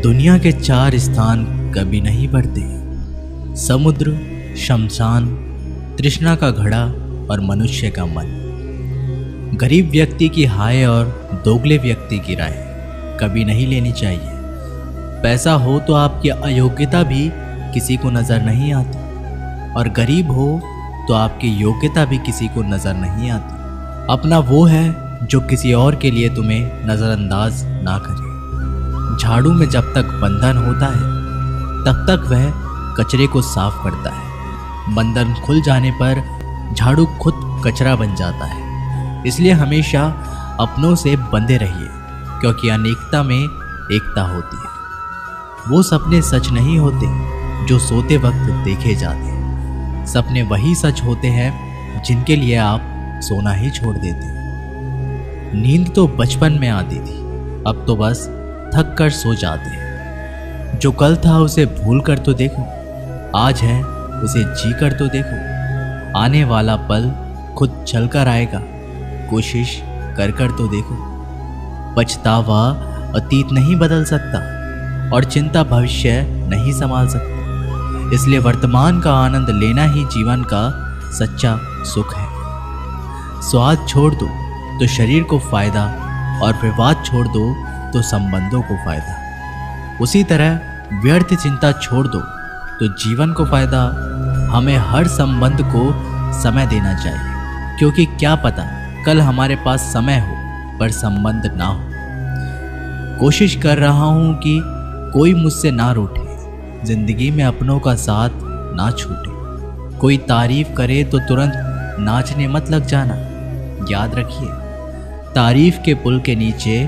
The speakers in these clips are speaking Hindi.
दुनिया के 4 स्थान कभी नहीं बढ़ते: समुद्र, शमशान, तृष्णा का घड़ा और मनुष्य का मन। गरीब व्यक्ति की हाय और दोगले व्यक्ति की राय कभी नहीं लेनी चाहिए। पैसा हो तो आपकी अयोग्यता भी किसी को नज़र नहीं आती, और गरीब हो तो आपकी योग्यता भी किसी को नज़र नहीं आती। अपना वो है जो किसी और के लिए तुम्हें नज़रअंदाज ना करे। झाड़ू में जब तक बंधन होता है तब तक वह कचरे को साफ करता है। बंधन खुल जाने पर झाड़ू खुद कचरा बन जाता है। इसलिए हमेशा अपनों से बंधे रहिए, क्योंकि अनेकता में एकता होती है। वो सपने सच नहीं होते जो सोते वक्त देखे जाते। सपने वही सच होते हैं जिनके लिए आप सोना ही छोड़ देते। नींद तो बचपन में आती थी, अब तो बस थक कर सो जाते हैं। जो कल था उसे भूल कर तो देखो, आज है उसे जी कर तो देखो। आने वाला पल खुद चल कर आएगा, कोशिश कर कर तो देखो। पछतावा अतीत नहीं बदल सकता और चिंता भविष्य नहीं संभाल सकती। इसलिए वर्तमान का आनंद लेना ही जीवन का सच्चा सुख है। स्वाद छोड़ दो तो शरीर को फायदा, और विवाद छोड़ दो तो संबंधों को फायदा। उसी तरह व्यर्थ चिंता छोड़ दो तो जीवन को फायदा। हमें हर संबंध को समय देना चाहिए, क्योंकि क्या पता कल हमारे पास समय हो पर संबंध ना हो। कोशिश कर रहा हूं कि कोई मुझसे ना रूठे, जिंदगी में अपनों का साथ ना छूटे। कोई तारीफ करे तो तुरंत नाचने मत लग जाना। याद रखिए, तारीफ के पुल के नीचे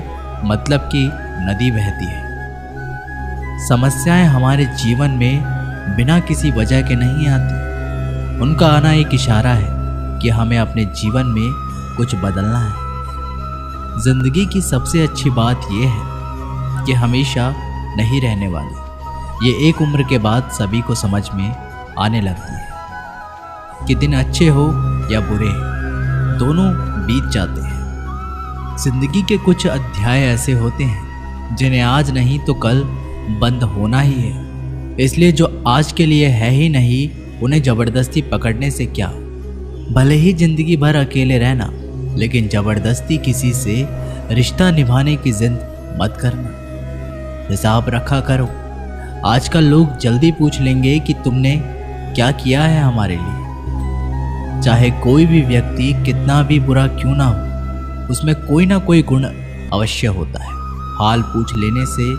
मतलब की नदी बहती है। समस्याएं हमारे जीवन में बिना किसी वजह के नहीं आती। उनका आना एक इशारा है कि हमें अपने जीवन में कुछ बदलना है। जिंदगी की सबसे अच्छी बात यह है कि हमेशा नहीं रहने वाली। ये एक उम्र के बाद सभी को समझ में आने लगती है कि दिन अच्छे हो या बुरे, दोनों बीत जाते हैं। जिंदगी के कुछ अध्याय ऐसे होते हैं जिन्हें आज नहीं तो कल बंद होना ही है। इसलिए जो आज के लिए है ही नहीं, उन्हें जबरदस्ती पकड़ने से क्या। भले ही जिंदगी भर अकेले रहना, लेकिन जबरदस्ती किसी से रिश्ता निभाने की जिद मत करना। हिसाब रखा करो। आजकल लोग जल्दी पूछ लेंगे कि तुमने क्या किया है हमारे लिए। चाहे कोई भी व्यक्ति कितना भी बुरा क्यों ना हो, उसमें कोई ना कोई गुण अवश्य होता है। हाल पूछ लेने से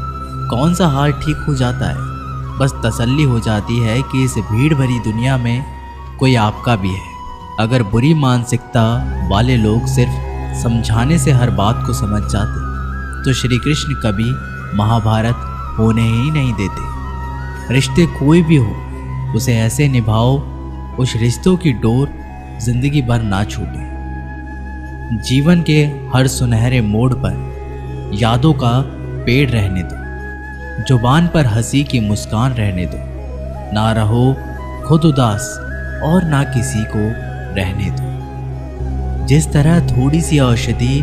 कौन सा हाल ठीक हो जाता है। बस तसल्ली हो जाती है कि इस भीड़ भरी दुनिया में कोई आपका भी है। अगर बुरी मानसिकता वाले लोग सिर्फ समझाने से हर बात को समझ जाते तो श्री कृष्ण कभी महाभारत होने ही नहीं देते। रिश्ते कोई भी हो, उसे ऐसे निभाओ उस रिश्तों की डोर जिंदगी भर ना छूटे। जीवन के हर सुनहरे मोड़ पर यादों का पेड़ रहने दो, जुबान पर हंसी की मुस्कान रहने दो। ना रहो खुद उदास और ना किसी को रहने दो। जिस तरह थोड़ी सी औषधि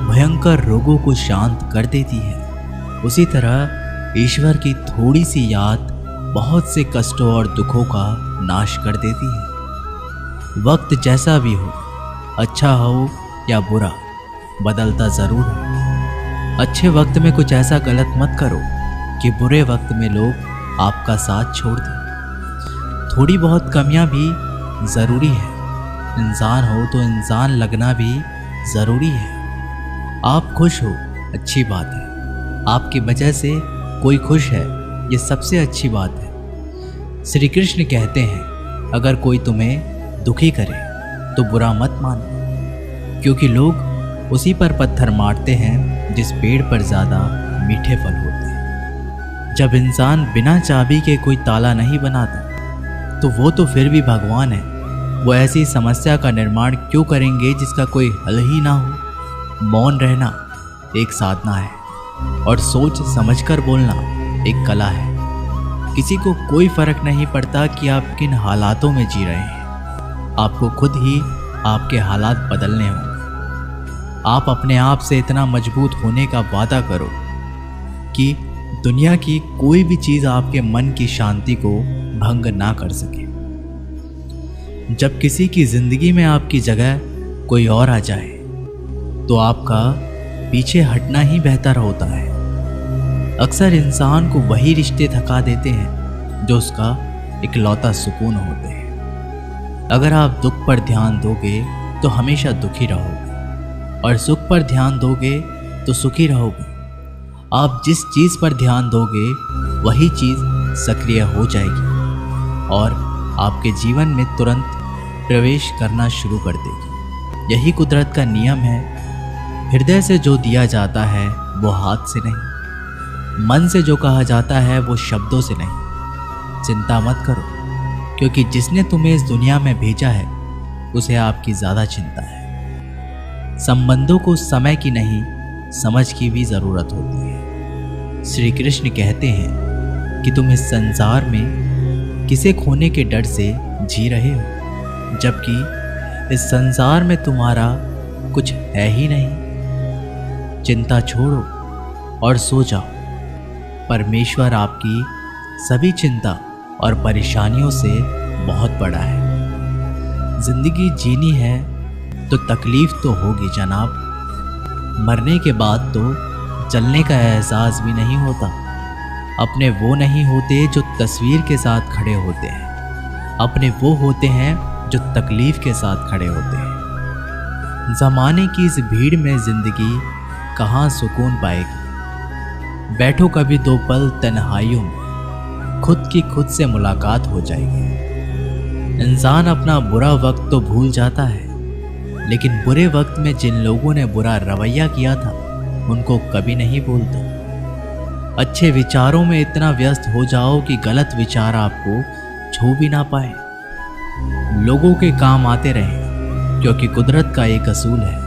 भयंकर रोगों को शांत कर देती है, उसी तरह ईश्वर की थोड़ी सी याद बहुत से कष्टों और दुखों का नाश कर देती है। वक्त जैसा भी हो, अच्छा हो या बुरा, बदलता जरूर है। अच्छे वक्त में कुछ ऐसा गलत मत करो कि बुरे वक्त में लोग आपका साथ छोड़ दें। थोड़ी बहुत कमियां भी ज़रूरी है। इंसान हो तो इंसान लगना भी ज़रूरी है। आप खुश हो, अच्छी बात है। आपकी वजह से कोई खुश है, ये सबसे अच्छी बात है। श्री कृष्ण कहते हैं, अगर कोई तुम्हें दुखी करे तो बुरा मत मानो, क्योंकि लोग उसी पर पत्थर मारते हैं जिस पेड़ पर ज़्यादा मीठे फल होते हैं। जब इंसान बिना चाबी के कोई ताला नहीं बनाता तो वो तो फिर भी भगवान है। वो ऐसी समस्या का निर्माण क्यों करेंगे जिसका कोई हल ही ना हो। मौन रहना एक साधना है, और सोच समझकर बोलना एक कला है। किसी को कोई फर्क नहीं पड़ता कि आप किन हालातों में जी रहे हैं। आपको खुद ही आपके हालात बदलने होंगे। आप अपने आप से इतना मजबूत होने का वादा करो कि दुनिया की कोई भी चीज़ आपके मन की शांति को भंग ना कर सके। जब किसी की जिंदगी में आपकी जगह कोई और आ जाए तो आपका पीछे हटना ही बेहतर होता है। अक्सर इंसान को वही रिश्ते थका देते हैं जो उसका इकलौता सुकून होते हैं। अगर आप दुख पर ध्यान दोगे तो हमेशा दुखी रहोगे और सुख पर ध्यान दोगे तो सुखी रहोगे। आप जिस चीज़ पर ध्यान दोगे वही चीज़ सक्रिय हो जाएगी और आपके जीवन में तुरंत प्रवेश करना शुरू कर देगी। यही कुदरत का नियम है। हृदय से जो दिया जाता है वो हाथ से नहीं, मन से जो कहा जाता है वो शब्दों से नहीं। चिंता मत करो, क्योंकि जिसने तुम्हें इस दुनिया में भेजा है उसे आपकी ज़्यादा चिंता है। संबंधों को समय की नहीं, समझ की भी ज़रूरत होती है। श्री कृष्ण कहते हैं कि तुम इस संसार में किसे खोने के डर से जी रहे हो, जबकि इस संसार में तुम्हारा कुछ है ही नहीं। चिंता छोड़ो और सो जाओ। परमेश्वर आपकी सभी चिंता और परेशानियों से बहुत बड़ा है। जिंदगी जीनी है तो तकलीफ तो होगी जनाब। मरने के बाद तो चलने का एहसास भी नहीं होता। अपने वो नहीं होते जो तस्वीर के साथ खड़े होते हैं, अपने वो होते हैं जो तकलीफ के साथ खड़े होते हैं। ज़माने की इस भीड़ में ज़िंदगी कहाँ सुकून पाएगी। बैठो कभी दो पल तन्हाइयों में, खुद की खुद से मुलाकात हो जाएगी। इंसान अपना बुरा वक्त तो भूल जाता है, लेकिन बुरे वक्त में जिन लोगों ने बुरा रवैया किया था उनको कभी नहीं भूलता। अच्छे विचारों में इतना व्यस्त हो जाओ कि गलत विचार आपको छू भी ना पाए। लोगों के काम आते रहें, क्योंकि कुदरत का एक असूल है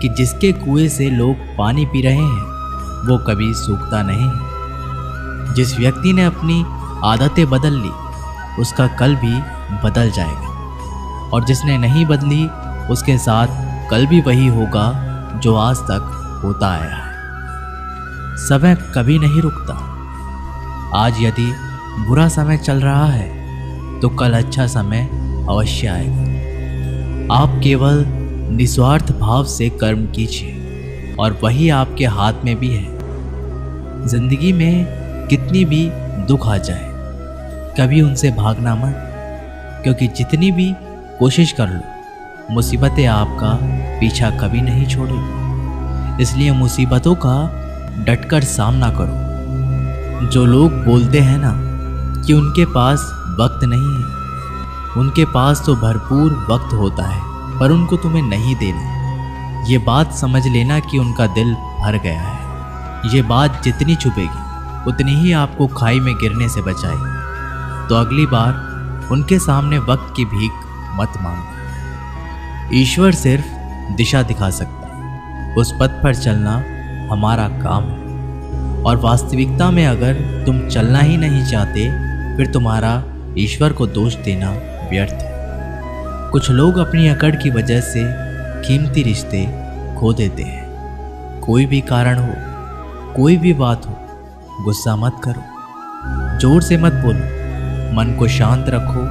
कि जिसके कुएं से लोग पानी पी रहे हैं वो कभी सूखता नहीं है। जिस व्यक्ति ने अपनी आदतें बदल ली उसका कल भी बदल जाएगा, और जिसने नहीं बदली उसके साथ कल भी वही होगा जो आज तक होता आया है। समय कभी नहीं रुकता। आज यदि बुरा समय चल रहा है तो कल अच्छा समय अवश्य आएगा। आप केवल निस्वार्थ भाव से कर्म कीजिए और वही आपके हाथ में भी है। जिंदगी में कितनी भी दुख आ जाए कभी उनसे भागना मत, क्योंकि जितनी भी कोशिश कर लो मुसीबतें आपका पीछा कभी नहीं छोड़ेगी। इसलिए मुसीबतों का डटकर सामना करो। जो लोग बोलते हैं ना कि उनके पास वक्त नहीं है, उनके पास तो भरपूर वक्त होता है, पर उनको तुम्हें नहीं देना। ये बात समझ लेना कि उनका दिल भर गया है। ये बात जितनी छुपेगी उतनी ही आपको खाई में गिरने से बचाएगी। तो अगली बार उनके सामने वक्त की भीख मत मांगो। ईश्वर सिर्फ दिशा दिखा सकता है, उस पथ पर चलना हमारा काम है। और वास्तविकता में अगर तुम चलना ही नहीं चाहते फिर तुम्हारा ईश्वर को दोष देना व्यर्थ है। कुछ लोग अपनी अकड़ की वजह से कीमती रिश्ते खो देते हैं। कोई भी कारण हो, कोई भी बात हो, गुस्सा मत करो, जोर से मत बोलो, मन को शांत रखो,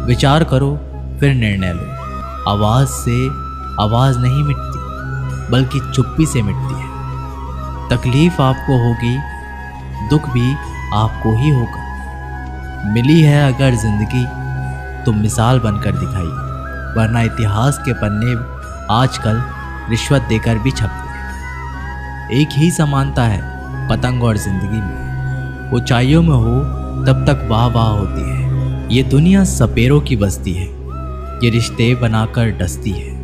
विचार करो, फिर निर्णय लो। आवाज़ से आवाज़ नहीं मिटती, बल्कि चुप्पी से मिटती है। तकलीफ आपको होगी, दुख भी आपको ही होगा। मिली है अगर जिंदगी तो मिसाल बनकर दिखाइए, वरना इतिहास के पन्ने आजकल रिश्वत देकर भी छपते हैं। एक ही समानता है पतंग और जिंदगी में। ऊंचाइयों में हो तब तक वाह वाह होती है। ये दुनिया सपेरों की बस्ती है, ये रिश्ते बनाकर डसती है।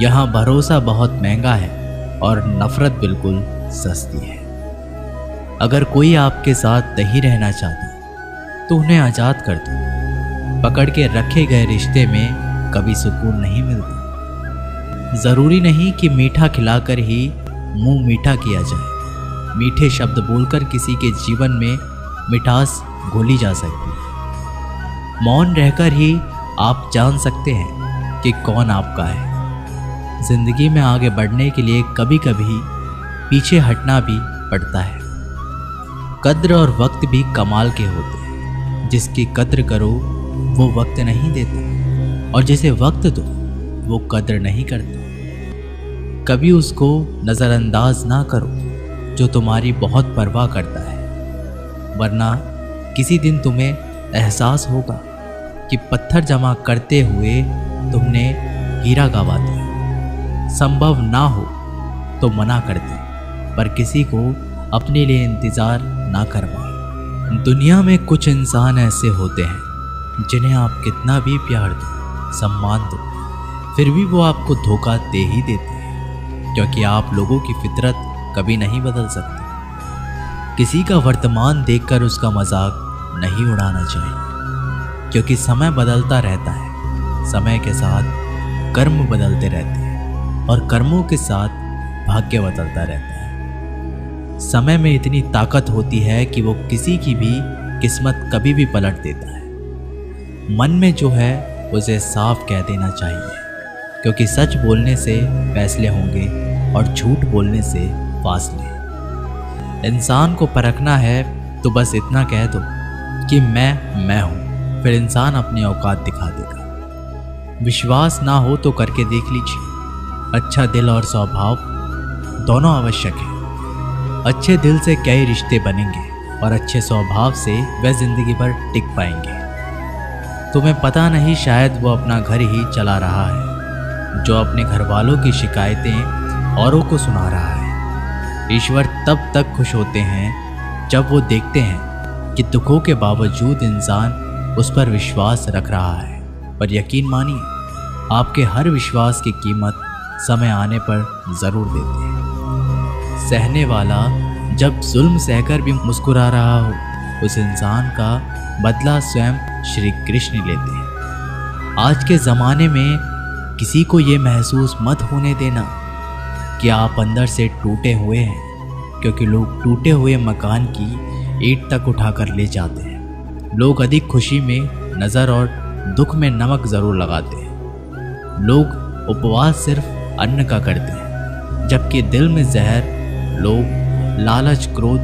यहाँ भरोसा बहुत महंगा है और नफरत बिल्कुल सस्ती है। अगर कोई आपके साथ नहीं रहना चाहता तो उन्हें आज़ाद कर दो। पकड़ के रखे गए रिश्ते में कभी सुकून नहीं मिलता। ज़रूरी नहीं कि मीठा खिलाकर ही मुंह मीठा किया जाए। मीठे शब्द बोलकर किसी के जीवन में मिठास घोली जा सकती है। मौन रहकर ही आप जान सकते हैं कि कौन आपका है। जिंदगी में आगे बढ़ने के लिए कभी कभी पीछे हटना भी पड़ता है। कद्र और वक्त भी कमाल के होते हैं। जिसकी कद्र करो वो वक्त नहीं देता, और जिसे वक्त दो वो कद्र नहीं करता। कभी उसको नज़रअंदाज ना करो जो तुम्हारी बहुत परवाह करता है, वरना किसी दिन तुम्हें एहसास होगा कि पत्थर जमा करते हुए तुमने हीरा गंवा दिया। संभव ना हो तो मना कर दे, पर किसी को अपने लिए इंतज़ार ना करवाए। दुनिया में कुछ इंसान ऐसे होते हैं जिन्हें आप कितना भी प्यार दो, सम्मान दो, फिर भी वो आपको धोखा दे ही देते हैं, क्योंकि आप लोगों की फितरत कभी नहीं बदल सकते। किसी का वर्तमान देखकर उसका मजाक नहीं उड़ाना चाहिए, क्योंकि समय बदलता रहता है। समय के साथ कर्म बदलते रहते हैं और कर्मों के साथ भाग्य बदलता रहता है। समय में इतनी ताकत होती है कि वो किसी की भी किस्मत कभी भी पलट देता है। मन में जो है उसे साफ कह देना चाहिए, क्योंकि सच बोलने से फैसले होंगे और झूठ बोलने से फासले। इंसान को परखना है तो बस इतना कह दो कि मैं हूँ, फिर इंसान अपनी औकात दिखा देगा। विश्वास ना हो तो करके देख लीजिए। अच्छा दिल और स्वभाव दोनों आवश्यक है। अच्छे दिल से कई रिश्ते बनेंगे और अच्छे स्वभाव से वह जिंदगी भर टिक पाएंगे। तुम्हें पता नहीं, शायद वो अपना घर ही चला रहा है, जो अपने घर वालों की शिकायतें औरों को सुना रहा है। ईश्वर तब तक खुश होते हैं जब वो देखते हैं कि दुखों के बावजूद इंसान उस पर विश्वास रख रहा है। पर यकीन मानिए, आपके हर विश्वास की कीमत समय आने पर ज़रूर देते हैं। सहने वाला जब जुल्म सहकर भी मुस्कुरा रहा हो, उस इंसान का बदला स्वयं श्री कृष्ण लेते हैं। आज के ज़माने में किसी को ये महसूस मत होने देना कि आप अंदर से टूटे हुए हैं, क्योंकि लोग टूटे हुए मकान की ईंट तक उठाकर ले जाते हैं। लोग अधिक खुशी में नज़र और दुख में नमक ज़रूर लगाते हैं। लोग उपवास सिर्फ अन्न का करते हैं, जबकि दिल में जहर लोग लालच, क्रोध